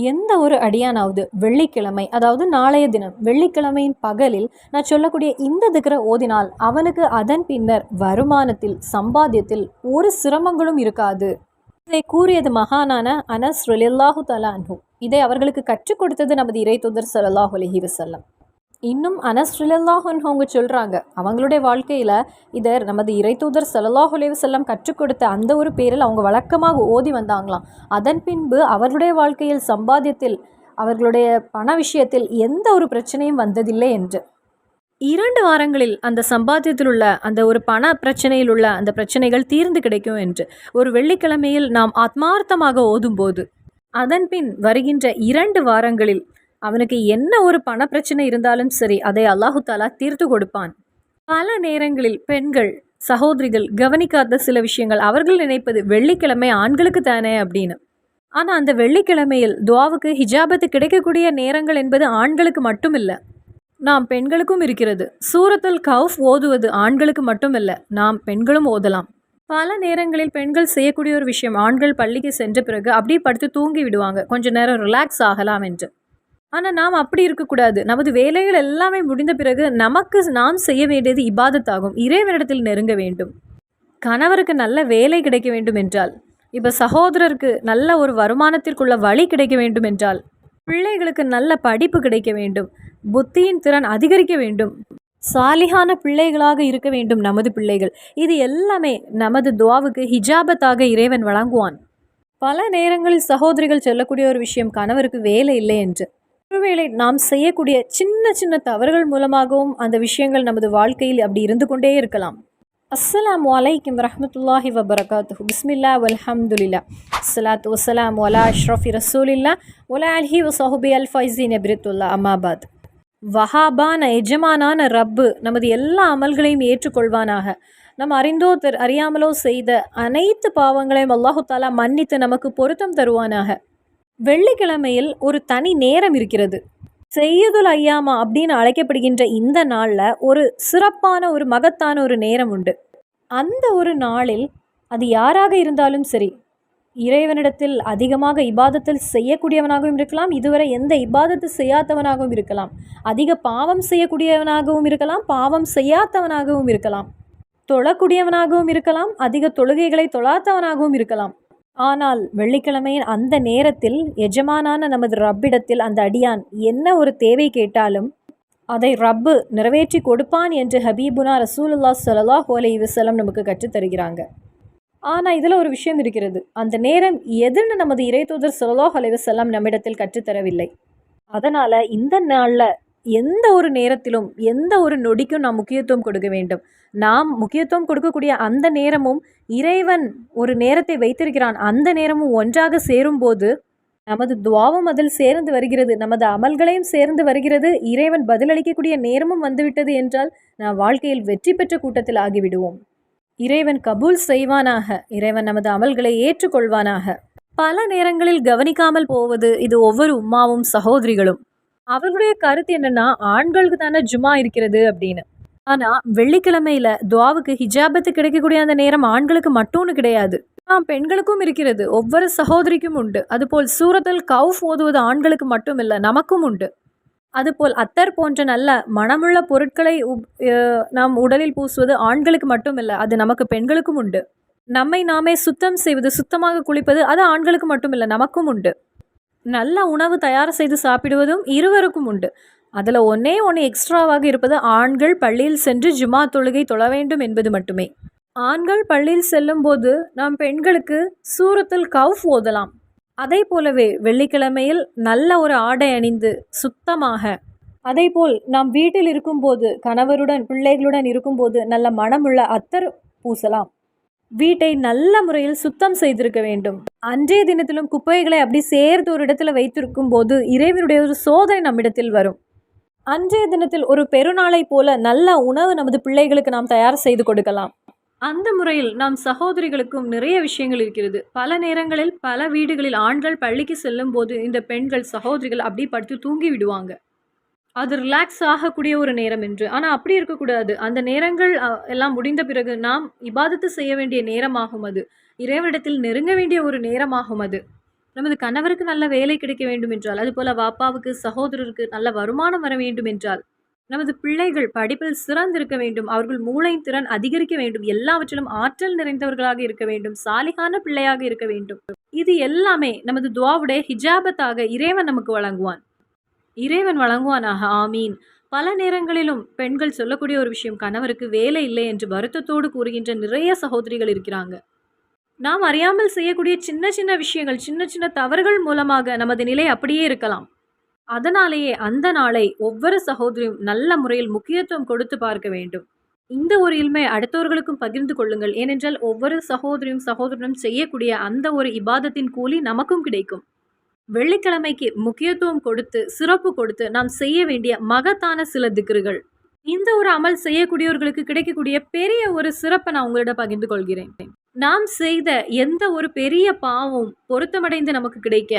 எந்த ஒரு அடியானாவது வெள்ளிக்கிழமை, அதாவது நாளைய தினம் வெள்ளிக்கிழமையின் பகலில் நான் சொல்லக்கூடிய இந்த திக்ர ஓதினால் அவனுக்கு அதன் பின்னர் வருமானத்தில், சம்பாத்தியத்தில் ஒரு சிரமங்களும் இருக்காது. இதை கூறியது மகானான அனஸ் ரலியல்லாஹு தஆலா அன்ஹு. இதை அவர்களுக்கு கற்றுக் கொடுத்தது நமது இறை தூதர் ஸல்லல்லாஹு அலைஹி வஸல்லம். இன்னும் அனஸ் ரலியல்லாஹு அன்ஹு அவங்க சொல்கிறாங்க, அவங்களுடைய வாழ்க்கையில் இதை நமது இறை தூதர் ஸல்லல்லாஹு அலைஹி வஸல்லம் கற்றுக் கொடுத்த அந்த ஒரு பேரில் அவங்க வழக்கமாக ஓதி வந்தாங்களாம். அதன் பின்பு அவர்களுடைய வாழ்க்கையில், சம்பாத்தியத்தில், அவர்களுடைய பண விஷயத்தில் எந்த ஒரு பிரச்சனையும் வந்ததில்லை என்று. 2 வாரங்களில் அந்த சம்பாத்தியத்தில் உள்ள அந்த ஒரு பண பிரச்சனையில் உள்ள அந்த பிரச்சனைகள் தீர்ந்து கிடைக்கும் என்று. ஒரு வெள்ளிக்கிழமையில் நாம் ஆத்மார்த்தமாக ஓதும்போது அதன் பின் வருகின்ற 2 வாரங்களில் அவனுக்கு என்ன ஒரு பண பிரச்சனை இருந்தாலும் சரி, அதை அல்லாஹு தாலா தீர்த்து கொடுப்பான். பல நேரங்களில் பெண்கள், சகோதரிகள் கவனிக்காத சில விஷயங்கள், அவர்கள் நினைப்பது வெள்ளிக்கிழமை ஆண்களுக்கு தானே அப்படின்னு. ஆனால் அந்த வெள்ளிக்கிழமையில் துவாவுக்கு ஹிஜாபத்து கிடைக்கக்கூடிய நேரங்கள் என்பது ஆண்களுக்கு மட்டும் இல்லை, நாம் பெண்களுக்கும் இருக்கிறது. சூரத்துல் கௌஃப் ஓதுவது ஆண்களுக்கு மட்டும் இல்லை, நாம் பெண்களும் ஓதலாம். பல நேரங்களில் பெண்கள் செய்யக்கூடிய ஒரு விஷயம், ஆண்கள் பள்ளிக்கு சென்ற பிறகு அப்படியே படுத்து தூங்கி விடுவாங்க, கொஞ்ச நேரம் ரிலாக்ஸ் ஆகலாம் என்று. ஆனால் நாம் அப்படி இருக்கக்கூடாது. நமது வேலைகள் எல்லாமே முடிந்த பிறகு நமக்கு நாம் செய்ய வேண்டியது இபாதத்தாகும். இறைவனிடத்தில் நெருங்க வேண்டும். கணவருக்கு நல்ல வேலை கிடைக்க வேண்டும் என்றால், இப்போ சகோதரருக்கு நல்ல ஒரு வருமானத்திற்குள்ள வழி கிடைக்க வேண்டும் என்றால், பிள்ளைகளுக்கு நல்ல படிப்பு கிடைக்க வேண்டும், புத்தியின் திறன் அதிகரிக்க வேண்டும், சாலிகான பிள்ளைகளாக இருக்க வேண்டும் நமது பிள்ளைகள். இது எல்லாமே நமது துவாவுக்கு ஹிஜாபத்தாக இறைவன் வழங்குவான். பல நேரங்களில் சகோதரிகள் சொல்லக்கூடிய ஒரு விஷயம், கணவருக்கு வேலை இல்லை என்று. ஒருவேளை நாம் செய்யக்கூடிய சின்ன சின்ன தவறுகள் மூலமாகவும் அந்த விஷயங்கள் நமது வாழ்க்கையில் அப்படி இருந்து கொண்டே இருக்கலாம். அஸ்ஸலாமு அலைக்கும் வரஹ்மத்துல்லாஹி வபரகாத்துஹு. பிஸ்மில்லா வல்ஹம்துலில்லா, அஸ்ஸலாத்து வஸ்ஸலாமு அலா அஷ்ரஃபி ரசூலில்லா வலா அலிஹி வஸஹ்பி அல் ஃபைஸீன் அப்ரித்துல்லா அம்மாபாத். வஹாபான எஜமானான ரப்பு நமது எல்லா அமல்களையும் ஏற்றுக்கொள்வானாக. நம்ம அறிந்தோ அறியாமலோ செய்த அனைத்து பாவங்களையும் அல்லாஹு தாலா மன்னித்து நமக்கு பொருத்தம் தருவானாக. வெள்ளிக்கிழமையில் ஒரு தனி நேரம் இருக்கிறது. செய்யுதுல் ஐயாமா அப்படின்னு அழைக்கப்படுகின்ற இந்த நாளில் ஒரு சிறப்பான ஒரு மகத்தான ஒரு நேரம் உண்டு. அந்த ஒரு நாளில் அது யாராக இருந்தாலும் சரி, இறைவனிடத்தில் அதிகமாக இபாதத்தில் செய்யக்கூடியவனாகவும் இருக்கலாம், இதுவரை எந்த இபாதத்து செய்யாதவனாகவும் இருக்கலாம், அதிக பாவம் செய்யக்கூடியவனாகவும் இருக்கலாம், பாவம் செய்யாதவனாகவும் இருக்கலாம், தொழக்கூடியவனாகவும் இருக்கலாம், அதிக தொழுகைகளை தொழாதவனாகவும் இருக்கலாம். ஆனால் வெள்ளிக்கிழமையின் அந்த நேரத்தில் எஜமானான நமது ரப்பிடத்தில் அந்த அடியான் என்ன ஒரு தேவை கேட்டாலும் அதை ரப்பு நிறைவேற்றி கொடுப்பான் என்று ஹபீபுனா ரசூலுல்லாஹ் ஸல்லல்லாஹு அலைஹி வஸல்லம் நமக்கு கற்றுத்தருகிறாங்க. ஆனால் இதில் ஒரு விஷயம் இருக்கிறது. அந்த நேரம் எதுன்னு நமது இறை தூதர் ஸல்லல்லாஹு அலைஹி வஸல்லம் நம்மிடத்தில் கற்றுத்தரவில்லை. அதனால் இந்த நாளில் எந்த ஒரு நேரத்திலும் எந்த ஒரு நொடிக்கும் நாம் முக்கியத்துவம் கொடுக்க வேண்டும். நாம் முக்கியத்துவம் கொடுக்கக்கூடிய அந்த நேரமும் இறைவன் ஒரு நேரத்தை வைத்திருக்கிறான், அந்த நேரமும் ஒன்றாக சேரும்போது நமது துவாவும் அதில் சேர்ந்து வருகிறது, நமது அமல்களையும் சேர்ந்து வருகிறது, இறைவன் பதிலளிக்கக்கூடிய நேரமும் வந்துவிட்டது என்றால் நாம் வாழ்க்கையில் வெற்றி பெற்ற கூட்டத்தில் ஆகிவிடுவோம். இறைவன் கபூல் செய்வானாக. இறைவன் நமது அமல்களை ஏற்றுக்கொள்வானாக. பல நேரங்களில் கவனிக்காமல் போவது இது ஒவ்வொரு உம்மாவும் சகோதரிகளும். அவர்களுடைய கருத்து என்னன்னா, ஆண்களுக்கு தானே ஜுமா இருக்கிறது அப்படின்னு. ஆனால் வெள்ளிக்கிழமையில் துவாவுக்கு ஹிஜாபத்து கிடைக்கக்கூடிய அந்த நேரம் ஆண்களுக்கு மட்டும்னு கிடையாது, பெண்களுக்கும் இருக்கிறது. ஒவ்வொரு சகோதரிக்கும் உண்டு. அதுபோல் சூரத்துல் கௌஃப் ஓதுவது ஆண்களுக்கு மட்டும் இல்லை, நமக்கும் உண்டு. அதுபோல் அத்தர் போன்ற நல்ல மனமுள்ள பொருட்களை நாம் உடலில் பூசுவது ஆண்களுக்கு மட்டும் இல்லை, அது நமக்கு பெண்களுக்கும் உண்டு. நம்மை நாமே சுத்தம் செய்வது, சுத்தமாக குளிப்பது, அது ஆண்களுக்கு மட்டும் இல்லை, நமக்கும் உண்டு. நல்ல உணவு தயார் செய்து சாப்பிடுவதும் இருவருக்கும் உண்டு. அதில் ஒன்று எக்ஸ்ட்ராவாக இருப்பது ஆண்கள் பள்ளியில் சென்று ஜுமா தொழுகை தொழ வேண்டும் என்பது மட்டுமே. ஆண்கள் பள்ளியில் செல்லும்போது நாம் பெண்களுக்கு சூரத்துல் கௌஃப் ஓதலாம். அதே போலவே வெள்ளிக்கிழமையில் நல்ல ஒரு ஆடை அணிந்து சுத்தமாக, அதேபோல் நாம் வீட்டில் இருக்கும்போது கணவருடன் பிள்ளைகளுடன் இருக்கும்போது நல்ல மனமுள்ள அத்தர் பூசலாம். வீட்டை நல்ல முறையில் சுத்தம் செய்திருக்க வேண்டும். அன்றைய தினத்திலும் குப்பைகளை அப்படி சேர்த்து ஒரு இடத்துல வைத்திருக்கும் போது இறைவனுடைய ஒரு சோதனை நம்மிடத்தில் வரும். அன்றைய தினத்தில் ஒரு பெருநாளை போல நல்ல உணவு நமது பிள்ளைகளுக்கு நாம் தயார் செய்து கொடுக்கலாம். அந்த முறையில் நாம் சகோதரிகளுக்கும் நிறைய விஷயங்கள் இருக்கிறது. பல நேரங்களில் பல வீடுகளில் ஆண்கள் பள்ளிக்கு செல்லும் போது இந்த பெண்கள் சகோதரிகள் அப்படியே படுத்து தூங்கி விடுவாங்க. அது ரிலாக்ஸ் ஆகக்கூடிய ஒரு நேரம் என்று. ஆனால் அப்படி இருக்கக்கூடாது. அந்த நேரங்கள் எல்லாம் முடிந்த பிறகு நாம் இபாதத்து செய்ய வேண்டிய நேரமாகும். அது இறைவனிடத்தில் நெருங்க வேண்டிய ஒரு நேரமாகும். அது நமது கணவருக்கு நல்ல வேலை கிடைக்க வேண்டும் என்றால், அதுபோல வாப்பாவுக்கு, சகோதரருக்கு நல்ல வருமானம் வர வேண்டும் என்றால், நமது பிள்ளைகள் படிப்பில் சிறந்திருக்க வேண்டும், அவர்கள் மூளை திறன் அதிகரிக்க வேண்டும், எல்லாவற்றிலும் ஆற்றல் நிறைந்தவர்களாக இருக்க வேண்டும், சாலிகான பிள்ளையாக இருக்க வேண்டும். இது எல்லாமே நமது துஆவுடைய ஹிஜாபத்தாக இறைவன் நமக்கு வழங்குவான். இறைவன் வழங்குவானாக. ஆமீன். பல நேரங்களிலும் பெண்கள் சொல்லக்கூடிய ஒரு விஷயம், கணவருக்கு வேலை இல்லை என்று வருத்தத்தோடு கூறுகின்ற நிறைய சகோதரிகள் இருக்கிறாங்க. நாம் அறியாமல் செய்யக்கூடிய சின்ன சின்ன விஷயங்கள், சின்ன சின்ன தவறுகள் மூலமாக நமது நிலை அப்படியே இருக்கலாம். அதனாலேயே அந்த நாளை ஒவ்வொரு சகோதரியும் நல்ல முறையில் முக்கியத்துவம் கொடுத்து பார்க்க வேண்டும். இந்த ஒரு இல்மை அடுத்தவர்களுக்கும் பகிர்ந்து கொள்ளுங்கள். ஏனென்றால் ஒவ்வொரு சகோதரியும் சகோதரனும் செய்யக்கூடிய அந்த ஒரு இபாதத்தின் கூலி நமக்கும் கிடைக்கும். வெள்ளிக்கிழமைக்கு முக்கியத்துவம் கொடுத்து, சிறப்பு கொடுத்து நாம் செய்ய வேண்டிய மகத்தான சில திக்ருகள். இந்த ஒரு அமல் செய்யக்கூடியவர்களுக்கு கிடைக்கக்கூடிய பெரிய ஒரு சிறப்பை நான் உங்களிடம் பகிர்ந்து கொள்கிறேன். நாம் செய்த எந்த ஒரு பெரிய பாவம் பொருத்தமடைந்து நமக்கு கிடைக்க,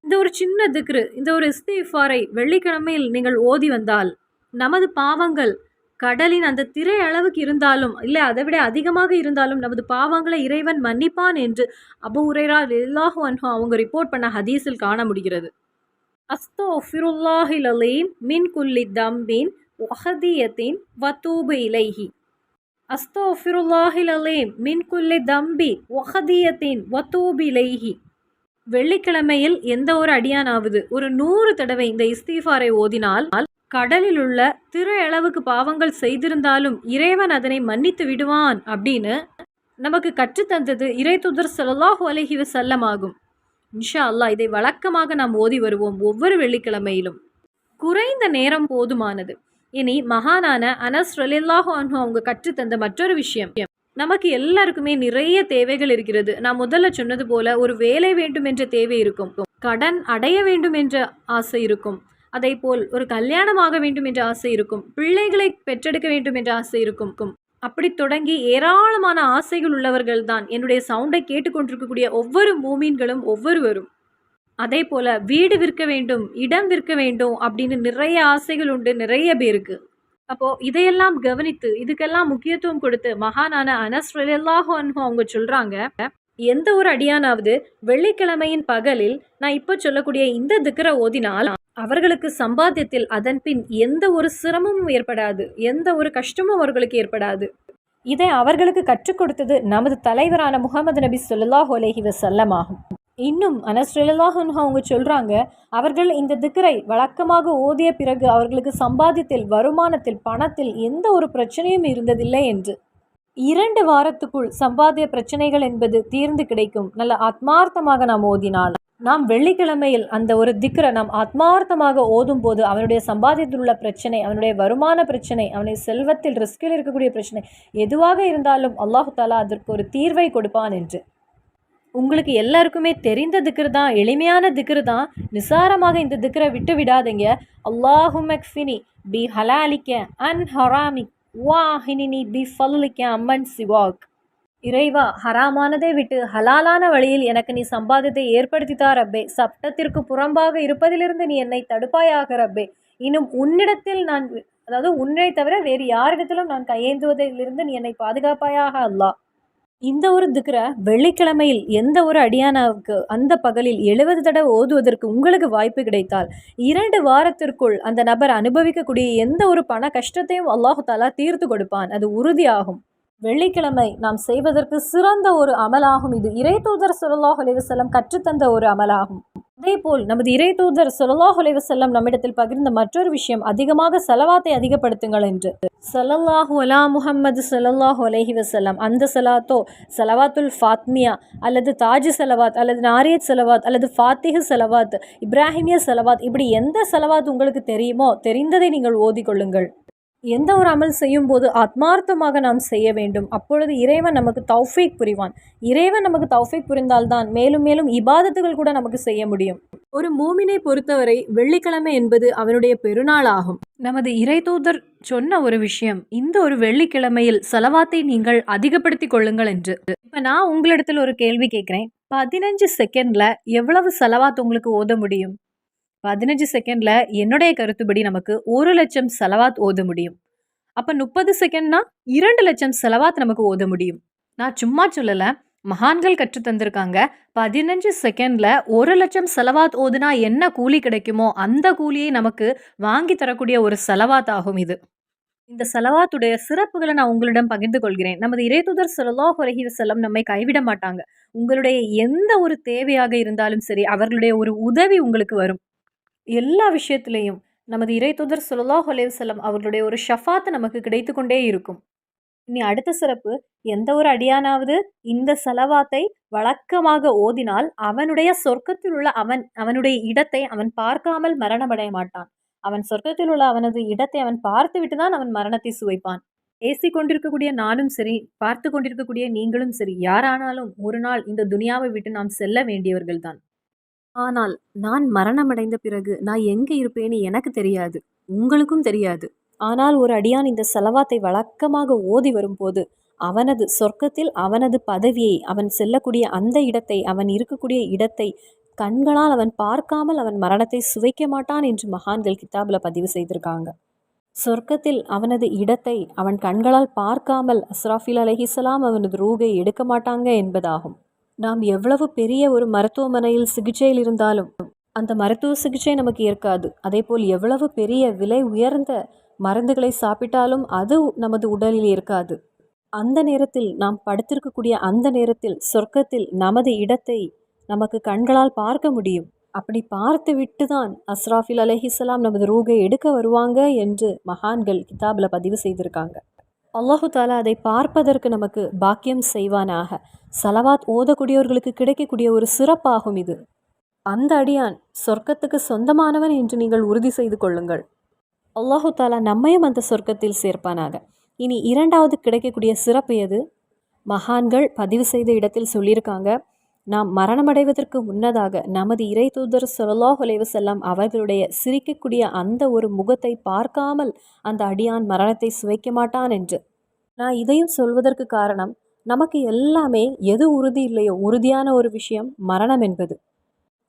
இந்த ஒரு சின்ன திக்ரு, இந்த ஒரு இஸ்திஃபாரை வெள்ளிக்கிழமையில் நீங்கள் ஓதி வந்தால், நமது பாவங்கள் கடலின் அந்த திரை அளவுக்கு இருந்தாலும், இல்லை அதை விட அதிகமாக இருந்தாலும் நமது பாவங்களை இறைவன் மன்னிப்பான் என்று அபூ ஹுரைரா ரலியல்லாஹு அன்ஹு அவங்க ரிப்போர்ட் பண்ண ஹதீஸில் காண முடிகிறது. அஸ்தக்ஃபிருல்லாஹில் அலீம் மின் குல்லி தம்பின் வஹதியத்தின் வதூபு இலைஹி. அஸ்தக்ஃபிருல்லாஹில் அலீம் மின் குல்லி தம்பி வஹதியத்தின் வதூபு இலைஹி. வெள்ளிக்கிழமையில் எந்த ஒரு அடியானாவது ஒரு 100 தடவை இந்த இஸ்திஃபாரை ஓதினால், கடலில் உள்ள திரை அளவுக்கு பாவங்கள் செய்திருந்தாலும் இறைவன் அதனை மன்னித்து விடுவான் அப்படின்னு நமக்கு கற்றுத்தந்தது இறைத்தூதர் ஸல்லல்லாஹு அலைஹி வஸல்லம் ஆகும். இன்ஷா அல்லாஹ் இதை வழக்கமாக நாம் ஓதி வருவோம் ஒவ்வொரு வெள்ளிக்கிழமையிலும். குறைந்த நேரம் போதுமானது. இனி மகானான அனஸ் ரலியல்லாஹு அன்ஹு அவங்க கற்றுத்தந்த மற்றொரு விஷயம், நமக்கு எல்லாருக்குமே நிறைய தேவைகள் இருக்கிறது. நான் முதல்ல சொன்னது போல ஒரு வேலை வேண்டும் என்ற தேவை இருக்கும், கடன் அடைய வேண்டும் என்ற ஆசை இருக்கும், அதே போல் ஒரு கல்யாணமாக வேண்டும் என்ற ஆசை இருக்கும், பிள்ளைகளை பெற்றெடுக்க வேண்டும் என்ற ஆசை இருக்கும். அப்படி தொடங்கி ஏராளமான ஆசைகள் உள்ளவர்கள் தான் என்னுடைய சவுண்டை கேட்டுக்கொண்டிருக்கக்கூடிய ஒவ்வொரு மூமீன்களும் ஒவ்வொருவரும். அதே போல வீடு விற்க வேண்டும், இடம் விற்க வேண்டும் அப்படின்னு நிறைய ஆசைகள் உண்டு நிறைய பேருக்கு. அப்போ இதையெல்லாம் கவனித்து இதுக்கெல்லாம் முக்கியத்துவம் கொடுத்து மகானான அனஸ் ரலியல்லாஹு அன்ஹு அவங்க சொல்றாங்க, எந்த ஒரு அடியானாவது வெள்ளிக்கிழமையின் பகலில் நான் இப்போ சொல்லக்கூடிய இந்த திக்ரை ஓதினால் அவர்களுக்கு சம்பாத்தியத்தில் அதன் பின் எந்த ஒரு சிரமமும் ஏற்படாது, எந்த ஒரு கஷ்டமும் அவர்களுக்கு ஏற்படாது. இதை அவர்களுக்கு கற்றுக் கொடுத்தது நமது தலைவரான முஹம்மது நபி ஸல்லல்லாஹு அலைஹி வஸல்லம் ஆகும். இன்னும் அனஸ் ரலியல்லாஹு அன்ஹு அவங்க சொல்றாங்க, அவர்கள் இந்த திக்ரை வழக்கமாக ஓதிய பிறகு அவர்களுக்கு சம்பாத்தியத்தில், வருமானத்தில், பணத்தில் எந்த ஒரு பிரச்சனையும் இருந்ததில்லை என்று. 2 வாரத்துக்குள் சம்பாத்திய பிரச்சனைகள் என்பது தீர்ந்து கிடைக்கும். நல்ல ஆத்மார்த்தமாக நாம் ஓதினால், நாம் வெள்ளிக்கிழமையில் அந்த ஒரு திக்ரை நாம் ஆத்மார்த்தமாக ஓதும் போது அவனுடைய சம்பாத்தியத்தில் உள்ள பிரச்சனை, அவனுடைய வருமான பிரச்சனை, அவனுடைய செல்வத்தில் ரிஸ்கில் இருக்கக்கூடிய பிரச்சனை எதுவாக இருந்தாலும் அல்லாஹு தாலா அதற்கு ஒரு தீர்வை கொடுப்பான் என்று. உங்களுக்கு எல்லாருக்குமே தெரிந்த திக்ரு தான், எளிமையான திக்ரு தான். நிசாரமாக இந்த திக்ரை விட்டு விடாதீங்க. அல்லாஹும்மக்ஃபினி பி ஹலாலிக்க அன் ஹராமிக் வாஹினினி பி ஃபல்லிக்க அம்மன் சிவாக். இறைவா, ஹராமானதை விட்டு ஹலாலான வழியில் எனக்கு நீ சம்பாதித்தை ஏற்படுத்தித்தா ரப்பே. சட்டத்திற்கு புறம்பாக இருப்பதிலிருந்து நீ என்னை தடுப்பாயாக ரப்பே. இன்னும் உன்னிடத்தில் நான், அதாவது உன்னை தவிர வேறு யாரிடத்திலும் நான் கையேந்துவதிலிருந்து நீ என்னை பாதுகாப்பாயாக அல்லாஹ். இந்த ஒரு திக்ரை வெள்ளிக்கிழமையில் எந்த ஒரு அடியானாவுக்கு அந்த பகலில் 70 தடவை ஓதுவதற்கு உங்களுக்கு வாய்ப்பு கிடைத்தால் 2 வாரத்திற்குள் அந்த நபர் அனுபவிக்கக்கூடிய எந்த ஒரு பண கஷ்டத்தையும் அல்லாஹு தாலா தீர்த்து கொடுப்பான். அது உறுதியாகும். வெள்ளிக்கிழமை நாம் செய்வதற்கு சிறந்த ஒரு அமலாகும். இது இறைத்தூதர் ஸல்லல்லாஹு அலைஹி வஸல்லம் கற்றுத்தந்த ஒரு அமலாகும். அதேபோல் நமது இறைத்தூதர் ஸல்லல்லாஹு அலைஹி வஸல்லம் நம்மிடத்தில் பகிர்ந்த மற்றொரு விஷயம், அதிகமாக ஸலவாத்தை அதிகப்படுத்துங்கள் என்று. ஸல்லல்லாஹு அலா முஹம்மது ஸல்லல்லாஹு அலைஹி வஸல்லம், அந்த ஸலாத்தோ ஸலவாத்துல் ஃபாத்மியா அல்லது தாஜ் ஸலவாத் அல்லது நாரியத் ஸலவாத் அல்லது ஃபாத்திஹ் ஸலவாத், இப்ராஹிமிய ஸலவாத், இப்படி எந்த ஸலவாத் உங்களுக்கு தெரியுமோ தெரிந்ததை நீங்கள் ஓதிக்கொள்ளுங்கள். எந்த ஒரு அமல் செய்யும் போது ஆத்மார்த்தமாக நாம் செய்ய வேண்டும். அப்பொழுது இறைவன் நமக்கு தௌஃபீக் புரிவான். இறைவன் நமக்கு தௌஃபீக் புரிந்தால்தான் மேலும் மேலும் இபாதத்துகள் கூட நமக்கு செய்ய முடியும். ஒரு மூமினை பொறுத்தவரை வெள்ளிக்கிழமை என்பது அவனுடைய பெருநாள் ஆகும். நமது இறைத்தூதர் சொன்ன ஒரு விஷயம், இந்த ஒரு வெள்ளிக்கிழமையில் ஸலவாத்தை நீங்கள் அதிகப்படுத்திக் கொள்ளுங்கள் என்று. இப்போ நான் உங்களிடத்தில் ஒரு கேள்வி கேட்குறேன், 15 செகண்டில் எவ்வளவு ஸலவாத் உங்களுக்கு ஓத முடியும்? 15 செகண்டில் என்னுடைய கருத்துப்படி நமக்கு 1 லட்சம் ஸலவாத் ஓத முடியும். அப்போ 30 செகண்ட்னா 2 லட்சம் ஸலவாத் நமக்கு ஓத முடியும். நான் சும்மா சொல்லலை, மகான்கள் கற்று தந்திருக்காங்க. 15 செகண்ட்ல 1,00,000 செலவாத் ஓதுனா என்ன கூலி கிடைக்குமோ, அந்த கூலியை நமக்கு வாங்கி தரக்கூடிய ஒரு செலவாத் ஆகும் இது. இந்த செலவாத்துடைய சிறப்புகள நான் உங்களிடம் பகிர்ந்து கொள்கிறேன். நமது இறைத்தூதர் ஸல்லல்லாஹு அலைஹி வஸல்லம் நம்மை கைவிட மாட்டாங்க. உங்களுடைய எந்த ஒரு தேவையாக இருந்தாலும் சரி, அவர்களுடைய ஒரு உதவி உங்களுக்கு வரும். எல்லா விஷயத்திலேயும் நமது இறைத்தூதர் ஸல்லல்லாஹு அலைஹி வஸல்லம் அவர்களுடைய ஒரு ஷஃபாத் நமக்கு கிடைத்துக் கொண்டே இருக்கும். இனி அடுத்த சிறப்பு, எந்த ஒரு அடியானாவது இந்த ஸலவாத்தை வழக்கமாக ஓதினால், அவனுடைய சொர்க்கத்தில் உள்ள அவனுடைய இடத்தை அவன் பார்க்காமல் மரணமடைய மாட்டான். அவன் சொர்க்கத்தில் உள்ள அவனது இடத்தை அவன் பார்த்துவிட்டு தான் அவன் மரணத்தை சுவைப்பான். பேசிக் கொண்டிருக்கக்கூடிய நானும் சரி, பார்த்துக் கொண்டிருக்கக்கூடிய நீங்களும் சரி, யாரானாலும் ஒரு நாள் இந்த துனியாவை விட்டு நாம் செல்ல வேண்டியவர்கள் தான். ஆனால் நான் மரணமடைந்த பிறகு நான் எங்கே இருப்பேன்னு எனக்கு தெரியாது. உங்களுக்கும் தெரியாது. ஆனால் ஒரு அடியான் இந்த ஸலவாத்தை வழக்கமாக ஓதி வரும்போது, அவனது சொர்க்கத்தில் அவனது பதவியை, அவன் செல்லக்கூடிய அந்த இடத்தை, அவன் இருக்கக்கூடிய இடத்தை கண்களால் அவன் பார்க்காமல் அவன் மரணத்தை சுவைக்க மாட்டான் என்று மகான்கள் கித்தாபில் பதிவு செய்திருக்காங்க. சொர்க்கத்தில் அவனது இடத்தை அவன் கண்களால் பார்க்காமல் அஸ்ராஃபில் அலைஹிஸ்ஸலாம் அவனது ரூகை எடுக்க மாட்டாங்க என்பதாகும். நாம் எவ்வளவு பெரிய ஒரு மருத்துவமனையில் சிகிச்சையில் இருந்தாலும் அந்த மருத்துவ சிகிச்சை நமக்கு ஏற்காது. அதேபோல் எவ்வளவு பெரிய விலை உயர்ந்த மருந்துகளை சாப்பிட்டாலும் அது நமது உடலில் இருக்காது. அந்த நேரத்தில் நாம் படுத்திருக்கக்கூடிய அந்த நேரத்தில் சொர்க்கத்தில் நமது இடத்தை நமக்கு கண்களால் பார்க்க முடியும். அப்படி பார்த்து விட்டு தான் அஸ்ராஃபில் அலைஹிஸ்ஸலாம் நமது ரூகை எடுக்க வருவாங்க என்று மகான்கள் கிதாபில் பதிவு செய்திருக்காங்க. அல்லாஹு தாலா அதை பார்ப்பதற்கு நமக்கு பாக்கியம் செய்வானாக. சலவாத் ஓதக்கூடியவர்களுக்கு கிடைக்கக்கூடிய ஒரு சிறப்பாகும் இது. அந்த அடியான் சொர்க்கத்துக்கு சொந்தமானவன் என்று நீங்கள் உறுதி செய்து கொள்ளுங்கள். அல்லாஹு தாலா நம்மையும் அந்த சொர்க்கத்தில் சேர்ப்பானாக. இனி இரண்டாவது கிடைக்கக்கூடிய சிறப்பு எது? மகான்கள் பதிவு செய்த இடத்தில் சொல்லியிருக்காங்க, நாம் மரணமடைவதற்கு முன்னதாக நமது இறை தூதர் ஸல்லல்லாஹு அலைஹி வஸல்லம் அவர்களுடைய சிரிக்கக்கூடிய அந்த ஒரு முகத்தை பார்க்காமல் அந்த அடியான் மரணத்தை சுவைக்க மாட்டான் என்று. நான் இதையும் சொல்வதற்கு காரணம், நமக்கு எல்லாமே எது உறுதி இல்லையோ உறுதியான ஒரு விஷயம் மரணம் என்பது.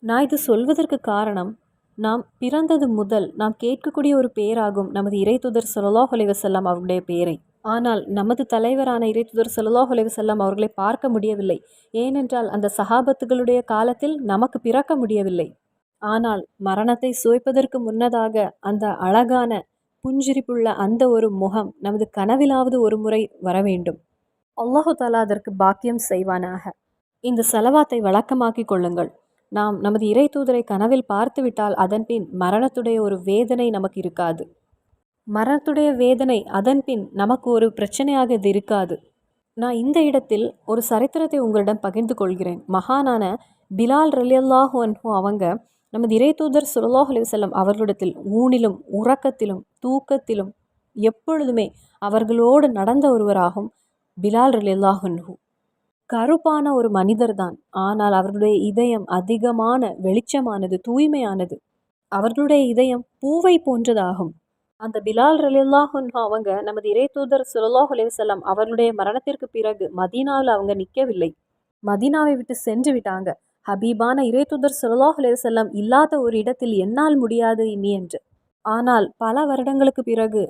நான் இது சொல்வதற்கு காரணம், நாம் பிறந்தது முதல் நாம் கேட்கக்கூடிய ஒரு பெயராகும் நமது இறைத்தூதர் ஸல்லல்லாஹு அலைஹி வஸல்லம் அவருடைய பெயரை. ஆனால் நமது தலைவரான இறைத்தூதர் ஸல்லல்லாஹு அலைஹி வஸல்லம் அவர்களை பார்க்க முடியவில்லை. ஏனென்றால் அந்த சஹாபத்துகளுடைய காலத்தில் நமக்கு பிறக்க முடியவில்லை. ஆனால் மரணத்தை சுவைப்பதற்கு முன்னதாக அந்த அழகான புஞ்சிரிப்புள்ள அந்த ஒரு முகம் நமது கனவிலாவது ஒரு முறை வர வேண்டும். அல்லாஹு தாலா அதற்கு பாக்கியம் செய்வானாக. இந்த செலவாத்தை வழக்கமாக்கி கொள்ளுங்கள். நாம் நமது இறை தூதரை கனவில் பார்த்துவிட்டால் அதன்பின் மரணத்துடைய ஒரு வேதனை நமக்கு இருக்காது. மரணத்துடைய வேதனை அதன்பின் நமக்கு ஒரு பிரச்சனையாக இது இருக்காது. நான் இந்த இடத்தில் ஒரு சரித்திரத்தை உங்களிடம் பகிர்ந்து கொள்கிறேன். மகானான பிலால் ரலியல்லாஹு அன்ஹு அவங்க நமது இறை தூதர் ஸல்லல்லாஹு அலைஹி வஸல்லம் அவர்களிடத்தில் ஊனிலும் உறக்கத்திலும் தூக்கத்திலும் எப்பொழுதுமே அவர்களோடு நடந்த ஒருவராகும் பிலால் ரலியல்லாஹு அன்ஹு. கருப்பான ஒரு மனிதர் தான். ஆனால் அவர்களுடைய இதயம் அதிகமான வெளிச்சமானது, தூய்மையானது. அவர்களுடைய இதயம் பூவை போன்றதாகும். அந்த பிலால் ரலியல்லாஹு அன்ஹு அவங்க நமது இறை தூதர் ஸல்லல்லாஹு அலைஹி வஸல்லம் அவர்களுடைய மரணத்திற்கு பிறகு மதீனாவில் அவங்க நிற்கவில்லை. மதீனாவை விட்டு சென்று விட்டாங்க. ஹபீபான இறை தூதர் ஸல்லல்லாஹு அலைஹி வஸல்லம் இல்லாத ஒரு இடத்தில் என்னால் முடியாது இனி என்று. ஆனால் பல வருடங்களுக்கு பிறகு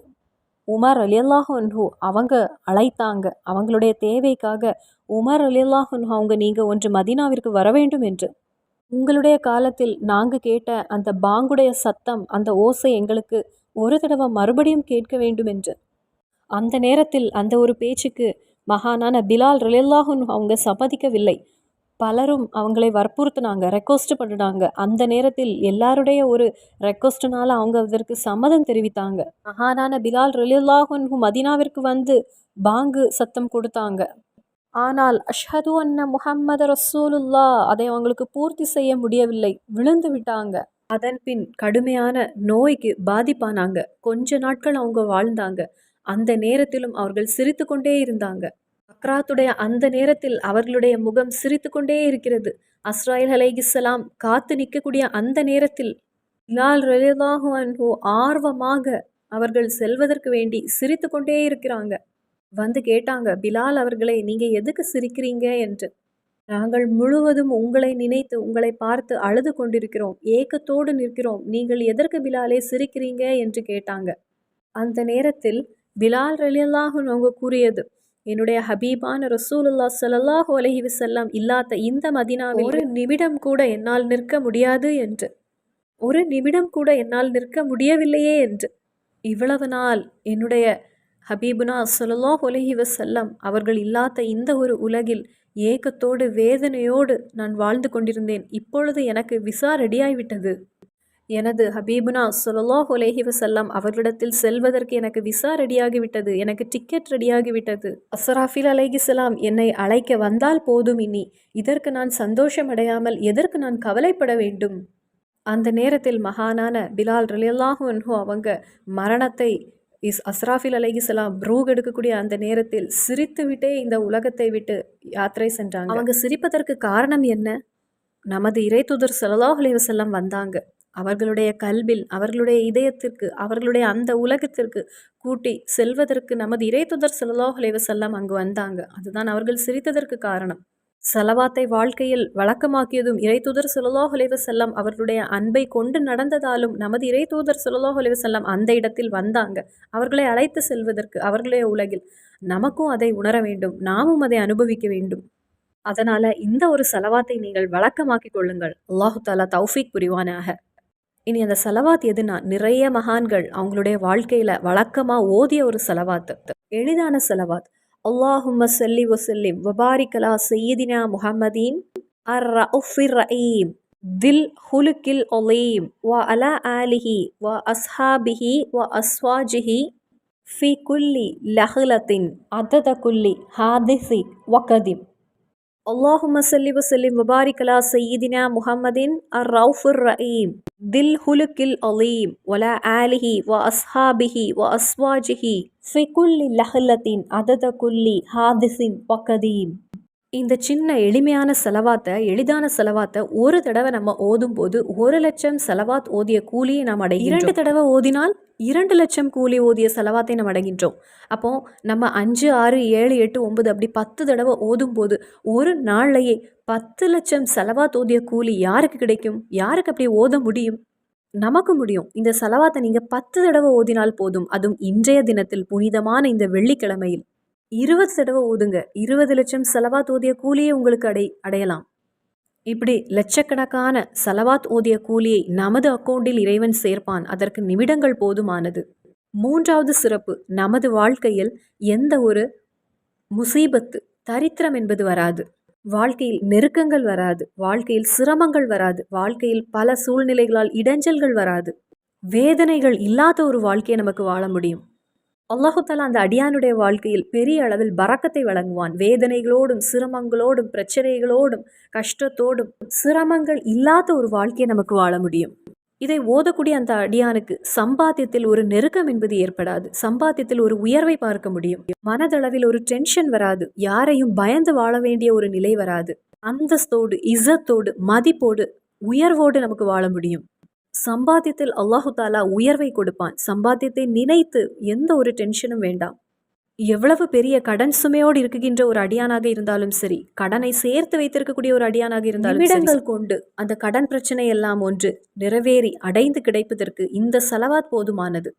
உமர் ரலியல்லாஹு அன்ஹு அவங்க அழைத்தாங்க. அவங்களுடைய தேவைக்காக உமர் ரலியல்லாஹு அன்ஹு அவங்க நீங்கள் ஒன்று மதீனாவிற்கு வர வேண்டும் என்று. உங்களுடைய காலத்தில் நாங்கள் கேட்ட அந்த பாங்குடைய சத்தம், அந்த ஓசை எங்களுக்கு ஒரு தடவை மறுபடியும் கேட்க வேண்டும் என்று. அந்த நேரத்தில் அந்த ஒரு பேச்சுக்கு மகானான பிலால் ரலியல்லாஹு அன்ஹு அவங்க சம்மதிக்கவில்லை. பலரும் அவங்களை வற்புறுத்தினாங்க, ரெக்வஸ்ட் பண்ணினாங்க. அந்த நேரத்தில் எல்லாருடைய ஒரு ரெக்வஸ்ட்னால அவங்க அதற்கு சம்மதம் தெரிவித்தாங்க. மகானான பிலால் ரலியல்லாஹு அன்ஹு மதீனாவிற்கு வந்து பாங்கு சத்தம் கொடுத்தாங்க. ஆனால் அஷ்ஹது அன்ன முஹம்மது ரசூலுல்லா அதை அவங்களுக்கு பூர்த்தி செய்ய முடியவில்லை, விழுந்து விட்டாங்க. அதன் பின் கடுமையான நோய்க்கு பாதிப்பானாங்க. கொஞ்ச நாட்கள் அவங்க வாழ்ந்தாங்க. அந்த நேரத்திலும் அவர்கள் சிரித்து கொண்டே இருந்தாங்க. சக்ராத்துடைய அந்த நேரத்தில் அவர்களுடைய முகம் சிரித்து கொண்டே இருக்கிறது. அஸ்ராயில் அலைஹிஸ்ஸலாம் காத்து நிற்கக்கூடிய அந்த நேரத்தில் பிலால் ரலியல்லாஹு அன்ஹு ஆர்வமாக அவர்கள் செல்வதற்கு வேண்டி சிரித்து கொண்டே இருக்கிறாங்க. வந்து கேட்டாங்க, பிலால் அவர்களை நீங்கள் எதுக்கு சிரிக்கிறீங்க என்று. நாங்கள் முழுவதும் உங்களை நினைத்து உங்களை பார்த்து அழுது கொண்டிருக்கிறோம், ஏக்கத்தோடு நிற்கிறோம், நீங்கள் எதற்கு பிலாலே சிரிக்கிறீங்க என்று கேட்டாங்க. அந்த நேரத்தில் பிலால் ரலியல்லாஹு அன்ஹு அவங்க கூறியது, என்னுடைய ஹபீபான ரசூலுல்லாஹ் ஸல்லல்லாஹு அலைஹி வஸல்லம் இல்லாத இந்த மதீனாவில் ஒரு நிமிடம் கூட என்னால் நிற்க முடியாது என்று, ஒரு நிமிடம் கூட என்னால் நிற்க முடியவில்லையே என்று இவ்வளவு நாள் என்னுடைய ஹபீபுனா ஸல்லல்லாஹு அலைஹி வஸல்லம் அவர்கள் இல்லாத இந்த ஒரு உலகில் ஏக்கத்தோடு வேதனையோடு நான் வாழ்ந்து கொண்டிருந்தேன். இப்பொழுது எனக்கு விசா ரெடியாகிவிட்டது. எனது ஹபீபுனா ஸல்லல்லாஹு அலைஹி வஸல்லம் அவர்களிடத்தில் செல்வதற்கு எனக்கு விசா ரெடியாகிவிட்டது. எனக்கு டிக்கெட் ரெடியாகிவிட்டது. அஸ்ராஃபில் அலைஹிஸ்ஸலாம் என்னை அழைக்க வந்தால் போதும். இனி இதற்கு நான் சந்தோஷம் அடையாமல் எதற்கு நான் கவலைப்பட வேண்டும்? அந்த நேரத்தில் மகானான பிலால் ரலியல்லாஹு அன்ஹு அவங்க மரணத்தை அஸ்ராஃபில் அலைஹிஸ்ஸலாம் ரூஹ் எடுக்கக்கூடிய அந்த நேரத்தில் சிரித்துவிட்டே இந்த உலகத்தை விட்டு யாத்திரை சென்றாங்க. அவங்க சிரிப்பதற்கு காரணம் என்ன? நமது இறைத்தூதர் ஸல்லல்லாஹு அலைஹி வஸல்லம் வந்தாங்க. அவர்களுடைய கல்பில், அவர்களுடைய இதயத்திற்கு, அவர்களுடைய அந்த உலகத்திற்கு கூட்டி செல்வதற்கு நமது இறைத்தூதர் ஸல்லல்லாஹு அலைஹி வஸல்லம் அங்கு வந்தாங்க. அதுதான் அவர்கள் சிரித்ததற்கு காரணம். சலவாத்தை வாழ்க்கையில் வழக்கமாக்கியதும் இறைத்தூதர் ஸல்லல்லாஹு அலைஹி வஸல்லம் அவர்களுடைய அன்பை கொண்டு நடந்ததாலும் நமது இறைத்தூதர் ஸல்லல்லாஹு அலைஹி வஸல்லம் அந்த இடத்தில் வந்தாங்க. அவர்களை அழைத்து செல்வதற்கு அவர்களுடைய உலகில். நமக்கும் அதை உணர வேண்டும், நாமும் அதை அனுபவிக்க வேண்டும். அதனால இந்த ஒரு சலவாத்தை நீங்கள் வழக்கமாக்கிக் கொள்ளுங்கள். அல்லாஹு தாலா தௌஃபீக் புரிவானாக. இனி அந்த சலவாத் எதுனா, நிறைய மகான்கள் அவங்களுடைய வாழ்க்கையில வழக்கமா ஓதிய ஒரு சலவாத்து, எளிதான சலவாத். அல்லாஹும்ம ஸல்லி வஸல்லிம் வபாரிக் அலா சய்யிதினா முஹம்மதீன் அர்-ரഊஃபிர் ரஹீம் தில் ஹுலுக்கில் அலீம் வ அலா ஆலிஹி வ அஸ்ஹாபிஹி வ அஸ்வாஜிஹி ஃபி குல்லி லஹ்லத்தின் அதத குல்லி ஹாதிஸி வ கதீம். அல்லாஹும்ம ஸல்லி வஸல்லிம் வபாரிக் அலா சய்யிதினா முஹம்மதின் அர்-ரഊஃபிர் ரஹீம் தில் ஹுலுக்கில் அலீம் வலா ஆலிஹி வ அஸ்ஹாபிஹி வ அஸ்வாஜிஹி ஃபி குல்லி லஹ்லத்தின் அதத குல்லி ஹாதிஸின் வ கதீம். இந்த சின்ன எளிமையான செலவாத்தை, எளிதான செலவாத்தை ஒரு தடவை நம்ம ஓதும் போது 1,00,000 செலவாத் ஓதிய கூலியை நாம் அடைகின்றோம். 2 தடவை ஓதினால் 2,00,000 கூலி ஓதிய செலவாத்தை நாம் அடைகின்றோம். அப்போ நம்ம 5, 6, 7, 8, 9 அப்படி 10 தடவை ஓதும் போது ஒரு நாள்லையே 10,00,000 செலவாத் ஓதிய கூலி யாருக்கு கிடைக்கும்? யாருக்கு அப்படி ஓத முடியும்? நமக்கு முடியும். இந்த செலவாத்தை நீங்க 10 தடவை ஓதினால் போதும். அதுவும் இன்றைய தினத்தில், புனிதமான இந்த வெள்ளிக்கிழமையில் 20 தடவை ஓதுங்க. 20,00,000 செலவாத் ஓதிய கூலியை உங்களுக்கு அடையலாம். இப்படி லட்சக்கணக்கான செலவாத் ஓதிய கூலியை நமது அக்கௌண்டில் இறைவன் சேர்ப்பான். அதற்கு நிமிடங்கள் போதுமானது. 3வது சிறப்பு, நமது வாழ்க்கையில் எந்த ஒரு முசீபத்து, தரித்திரம் என்பது வராது. வாழ்க்கையில் நெருக்கங்கள் வராது. வாழ்க்கையில் சிரமங்கள் வராது. வாழ்க்கையில் பல சூழ்நிலைகளால் இடைஞ்சல்கள் வராது. வேதனைகள் இல்லாத ஒரு வாழ்க்கையை நமக்கு வாழ முடியும். அல்லாஹு தஆலா அந்த அடியானுடைய வாழ்க்கையில் பெரிய அளவில் பரக்கத்தை வழங்குவான். வேதனைகளோடும், சிரமங்களோடும், பிரச்சனைகளோடும், கஷ்டத்தோடும், சிரமங்கள் இல்லாத ஒரு வாழ்க்கையை நமக்கு வாழ முடியும். இதை ஓதக்கூடிய அந்த அடியானுக்கு சம்பாத்தியத்தில் ஒரு நெருக்கம் என்பது ஏற்படாது. சம்பாத்தியத்தில் ஒரு உயர்வை பார்க்க முடியும். மனதளவில் ஒரு டென்ஷன் வராது. யாரையும் பயந்து வாழ வேண்டிய ஒரு நிலை வராது. அந்தஸ்தோடு, இஸ்ஸத்தோடு, மதிப்போடு, உயர்வோடு நமக்கு வாழ முடியும். சம்பாத்தியத்தில் அல்லாஹு தாலா உயர்வை கொடுப்பான். சம்பாத்தியத்தை நினைத்து எந்த ஒரு டென்ஷனும் வேண்டாம். எவ்வளவு பெரிய கடன் சுமையோடு இருக்குகின்ற ஒரு அடியானாக இருந்தாலும் சரி, கடனை சேர்த்து வைத்திருக்கக்கூடிய ஒரு அடியானாக இருந்தாலும் நிமிடங்கள் கொண்டு அந்த கடன் பிரச்சனை எல்லாம் ஒன்று நிறைவேறி அடைந்து கிடைப்பதற்கு இந்த சலவாத் போதுமானது.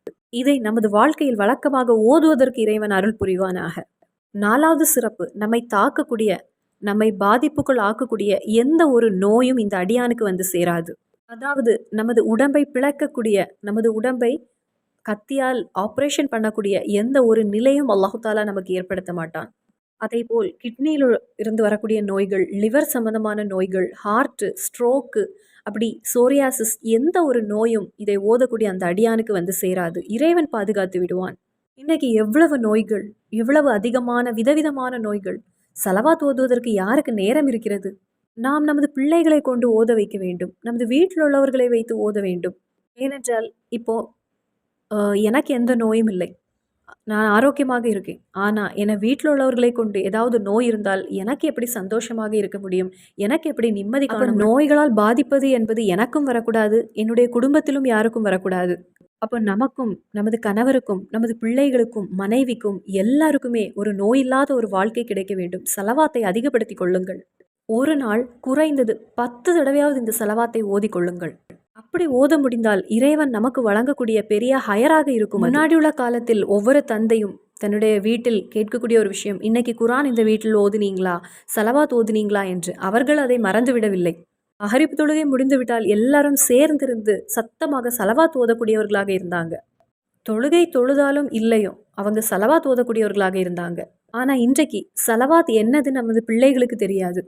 இதை நமது வாழ்க்கையில் வழக்கமாக ஓதுவதற்கு இறைவன் அருள் புரிவானாக. 4வது சிறப்பு, நம்மை தாக்கக்கூடிய, நம்மை பாதிப்புக்குள் ஆக்கக்கூடிய எந்த ஒரு நோயும் இந்த அடியானுக்கு வந்து சேராது. அதாவது நமது உடம்பை பிளக்கக்கூடிய, நமது உடம்பை கத்தியால் ஆப்ரேஷன் பண்ணக்கூடிய எந்த ஒரு நிலையும் அல்லாஹு தாலா நமக்கு ஏற்படுத்த மாட்டான். அதே போல் கிட்னியில் இருந்து வரக்கூடிய நோய்கள், லிவர் சம்பந்தமான நோய்கள், ஹார்ட், ஸ்ட்ரோக்கு, அப்படி சோரியாசிஸ், எந்த ஒரு நோயும் இதை ஓதக்கூடிய அந்த அடியானுக்கு வந்து சேராது. இறைவன் பாதுகாத்து விடுவான். இன்னைக்கு எவ்வளவு நோய்கள், எவ்வளவு அதிகமான விதவிதமான நோய்கள். சலவாத் ஓதுவதற்கு யாருக்கு நேரம் இருக்கிறது? நாம் நமது பிள்ளைகளை கொண்டு ஓத வைக்க வேண்டும். நமது வீட்டில் உள்ளவர்களை வைத்து ஓத வேண்டும். ஏனென்றால் இப்போ எனக்கு எந்த நோயும் இல்லை, நான் ஆரோக்கியமாக இருக்கேன். ஆனால் என வீட்டில் உள்ளவர்களை கொண்டு ஏதாவது நோய் இருந்தால் எனக்கு எப்படி சந்தோஷமாக இருக்க முடியும்? எனக்கு எப்படி நிம்மதி காண முடியும்? நோய்களால் பாதிப்பது என்பது எனக்கும் வரக்கூடாது, என்னுடைய குடும்பத்திலும் யாருக்கும் வரக்கூடாது. அப்போ நமக்கும், நமது கணவருக்கும், நமது பிள்ளைகளுக்கும், மனைவிக்கும், எல்லாருக்குமே ஒரு நோயில்லாத ஒரு வாழ்க்கை கிடைக்க வேண்டும். சலவாத்தை அதிகப்படுத்தி கொள்ளுங்கள். ஒரு நாள் குறைந்தது 10 தடவையாவது இந்த சலவாத்தை ஓதிக்கொள்ளுங்கள். அப்படி ஓத முடிந்தால் இறைவன் நமக்கு வழங்கக்கூடிய பெரிய ஹயராக இருக்கும். முன்னாடி உள்ள காலத்தில் ஒவ்வொரு தந்தையும் தன்னுடைய வீட்டில் கேட்கக்கூடிய ஒரு விஷயம், இன்னைக்கு குரான் இந்த வீட்டில் ஓதுனீங்களா, சலவாத் ஓதுனீங்களா என்று. அவர்கள் அதை மறந்துவிடவில்லை. மகரிப் தொழுகை முடிந்துவிட்டால் எல்லாரும் சேர்ந்திருந்து சத்தமாக சலவாத் ஓதக்கூடியவர்களாக இருந்தாங்க. தொழுகை தொழுதாலும் இல்லையோ அவங்க சலவாத் ஓதக்கூடியவர்களாக இருந்தாங்க. ஆனா இன்றைக்கு சலவாத் என்னது நமது பிள்ளைகளுக்கு தெரியாது.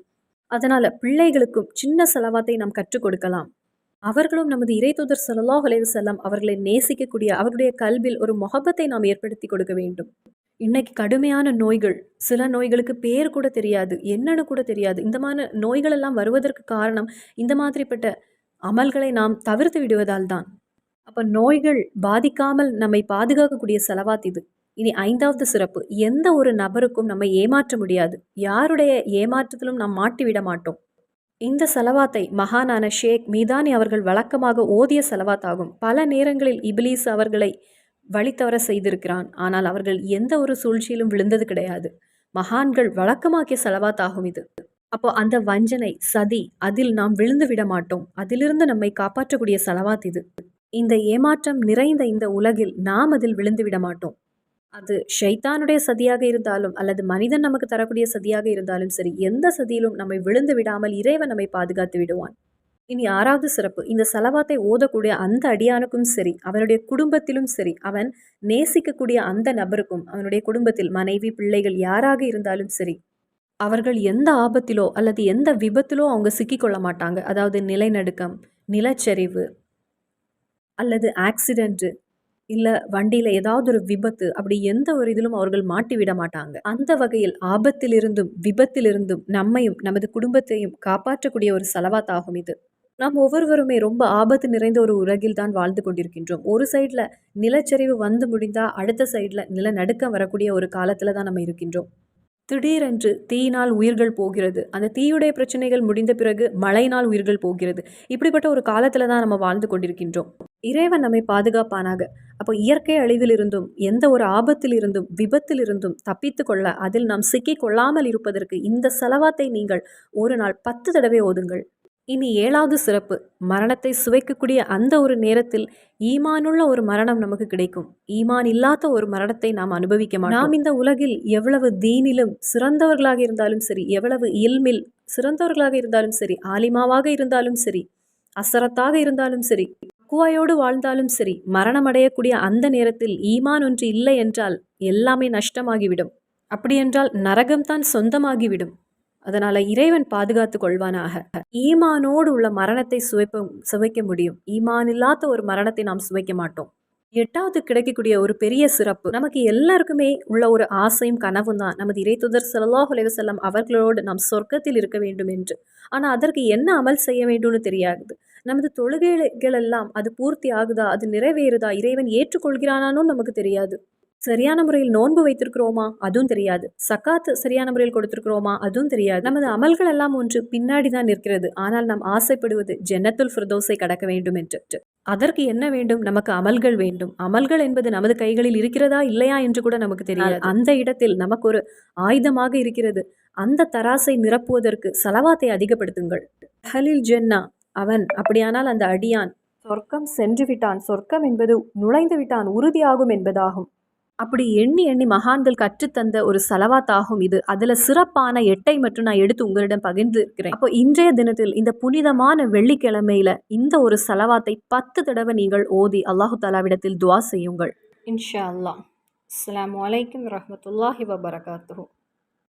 அதனால பிள்ளைகளுக்கும் சின்ன சலவாத்தை நாம் கற்றுக் கொடுக்கலாம். அவர்களும் நமது இறைத்தூதர் ஸல்லல்லாஹு அலைஹி வஸல்லம் அவர்களை நேசிக்கக்கூடிய அவர்களுடைய கல்வில் ஒரு முஹப்பத்தை நாம் ஏற்படுத்தி கொடுக்க வேண்டும். இன்னைக்கு கடுமையான நோய்கள், சில நோய்களுக்கு பேர் கூட தெரியாது, என்னன்னு கூட தெரியாது. இந்த மாதிரி நோய்கள் எல்லாம் வருவதற்கு காரணம் இந்த மாதிரிப்பட்ட அமல்களை நாம் தவிர்த்து விடுவதால் தான். அப்ப நோய்கள் பாதிக்காமல் நம்மை பாதுகாக்கக்கூடிய செலவாத் இது. இனி 5வது சிறப்பு, எந்த ஒரு நபருக்கும் நம்மை ஏமாற்ற முடியாது. யாருடைய ஏமாற்றத்திலும் நாம் மாட்டிவிட மாட்டோம். இந்த செலவாத்தை மகானான ஷேக் மீதானி அவர்கள் வழக்கமாக ஓதிய செலவாத் ஆகும். பல நேரங்களில் இபிலீஸ் அவர்களை வழித்தவர செய்திருக்கிறான். ஆனால் அவர்கள் எந்த ஒரு சூழ்ச்சியிலும் விழுந்தது கிடையாது. மகான்கள் வழக்கமாக்கிய செலவாத் ஆகும் இது. அப்போ அந்த வஞ்சனை, சதி, அதில் நாம் விழுந்து விட மாட்டோம். அதிலிருந்து நம்மை காப்பாற்றக்கூடிய செலவாத் இது. இந்த ஏமாற்றம் நிறைந்த இந்த உலகில் நாம் அதில் விழுந்து விட மாட்டோம். அது ஷைத்தானுடைய சதியாக இருந்தாலும் அல்லது மனிதன் நமக்கு தரக்கூடிய சதியாக இருந்தாலும் சரி, எந்த சதியிலும் நம்மை விழுந்து விடாமல் இறைவன் நம்மை பாதுகாத்து விடுவான். இனி 6வது சிறப்பு, இந்த செலவாத்தை ஓதக்கூடிய அந்த அடியானுக்கும் சரி, அவனுடைய குடும்பத்திலும் சரி, அவன் நேசிக்கக்கூடிய அந்த நபருக்கும் அவனுடைய குடும்பத்தில் மனைவி, பிள்ளைகள் யாராக இருந்தாலும் சரி, அவர்கள் எந்த ஆபத்திலோ அல்லது எந்த விபத்திலோ அவங்க சிக்கிக்கொள்ள மாட்டாங்க. அதாவது நிலநடுக்கம், நிலச்சரிவு அல்லது ஆக்சிடென்ட்டு, இல்லை வண்டியில் ஏதாவது ஒரு விபத்து, அப்படி எந்த ஒரு இதிலும் அவர்கள் மாட்டி விட மாட்டாங்க. அந்த வகையில் ஆபத்திலிருந்தும் விபத்திலிருந்தும் நம்மையும் நமது குடும்பத்தையும் காப்பாற்றக்கூடிய ஒரு செலவாத் ஆகும் இது. நாம் ஒவ்வொருவருமே ரொம்ப ஆபத்து நிறைந்த ஒரு உலகில் தான் வாழ்ந்து கொண்டிருக்கின்றோம். ஒரு சைடில் நிலச்சரிவு வந்து முடிந்தால் அடுத்த சைடில் நிலநடுக்கம் வரக்கூடிய ஒரு காலத்தில் தான் நம்ம இருக்கின்றோம். திடீரென்று தீயினால் உயிர்கள் போகிறது. அந்த தீயுடைய பிரச்சனைகள் முடிந்த பிறகு மழையினால் உயிர்கள் போகிறது. இப்படிப்பட்ட ஒரு காலத்தில் தான் நம்ம வாழ்ந்து கொண்டிருக்கின்றோம். இறைவன் நம்மை பாதுகாப்பானாக. அப்போ இயற்கை அழிவிலிருந்தும் எந்த ஒரு ஆபத்திலிருந்தும் விபத்திலிருந்தும் தப்பித்து கொள்ள, அதில் நாம் சிக்கிக் கொள்ளாமல் இருப்பதற்கு இந்த செலவாத்தை நீங்கள் ஒரு நாள் 10 தடவை ஓதுங்கள். இனி 7வது சிறப்பு, மரணத்தை சுவைக்கக்கூடிய அந்த ஒரு நேரத்தில் ஈமானுள்ள ஒரு மரணம் நமக்கு கிடைக்கும். ஈமான் இல்லாத ஒரு மரணத்தை நாம் அனுபவிக்க மாட்டோம். நாம் இந்த உலகில் எவ்வளவு தீனிலும் சிறந்தவர்களாக இருந்தாலும் சரி, எவ்வளவு இல்மில் சிறந்தவர்களாக இருந்தாலும் சரி, ஆலிமாவாக இருந்தாலும் சரி, அசரத்தாக இருந்தாலும் சரி, குவாயோடு வாழ்ந்தாலும் சரி, மரணம் அடையக்கூடிய அந்த நேரத்தில் ஈமான் ஒன்று இல்லை என்றால் எல்லாமே நஷ்டமாகிவிடும். அப்படியென்றால் நரகம்தான் சொந்தமாகிவிடும். அதனால இறைவன் பாதுகாத்து கொள்வானாக. ஈமானோடு உள்ள மரணத்தை சுவைக்க முடியும். ஈமான் இல்லாத ஒரு மரணத்தை நாம் சுவைக்க மாட்டோம். 8வது கிடைக்கக்கூடிய ஒரு பெரிய சிறப்பு, நமக்கு எல்லாருக்குமே உள்ள ஒரு ஆசையும் கனவும் தான் நமது இறைத்தூதர் ஸல்லல்லாஹு அலைஹி வஸல்லம் அவர்களோடு நாம் சொர்க்கத்தில் இருக்க வேண்டும் என்று. ஆனால் அதற்கு என்ன அமல் செய்ய வேண்டும்னு தெரியாது. நமது தொழுகைகள் எல்லாம் அது பூர்த்தி ஆகுதா, அது நிறைவேறுதா, இறைவன் ஏற்றுக்கொள்கிறானானும் நமக்கு தெரியாது. சரியான முறையில் நோன்பு வைத்திருக்கிறோமா, அதுவும் தெரியாது. சக்காத்து சரியான முறையில் கொடுத்திருக்கிறோமா, அதுவும் தெரியாது. நமது அமல்கள் எல்லாம் ஒன்று பின்னாடி தான் நிற்கிறது. ஆனால் நாம் ஆசைப்படுவது ஜன்னத்துல் ஃபிர்தௌஸை கடக்க வேண்டும் என்று. அதற்கு என்ன வேண்டும்? நமக்கு அமல்கள் வேண்டும். அமல்கள் என்பது நமது கைகளில் இருக்கிறதா இல்லையா என்று கூட நமக்கு தெரியாது. அந்த இடத்தில் நமக்கு ஒரு ஆயுதமாக இருக்கிறது. அந்த தராசை நிரப்புவதற்கு சலவாத்தை அதிகப்படுத்துங்கள். ஹலில் ஜென்னா, அவன் அப்படியானால் அந்த அடியான் சொர்க்கம் சென்று விட்டான், சொர்க்கம் என்பது நுழைந்து விட்டான், உறுதியாகும் என்பதாகும். அப்படி எண்ணி எண்ணி மகான்கள் கற்றுத்தந்த ஒரு சலவாத்தாகும் இது. அதில் சிறப்பான 8ஐ மட்டும் நான் எடுத்து உங்களிடம் பகிர்ந்து இருக்கிறேன். அப்போ இன்றைய தினத்தில் இந்த புனிதமான வெள்ளிக்கிழமையில இந்த ஒரு சலவாத்தை 10 தடவை நீங்கள் ஓதி அல்லாஹு தாலாவிடத்தில் துவா செய்யுங்கள். இன்ஷா அல்லாஹ். அஸ்ஸலாமு அலைக்கும் வரஹ்மத்துல்லாஹி வபரகாத்துஹு.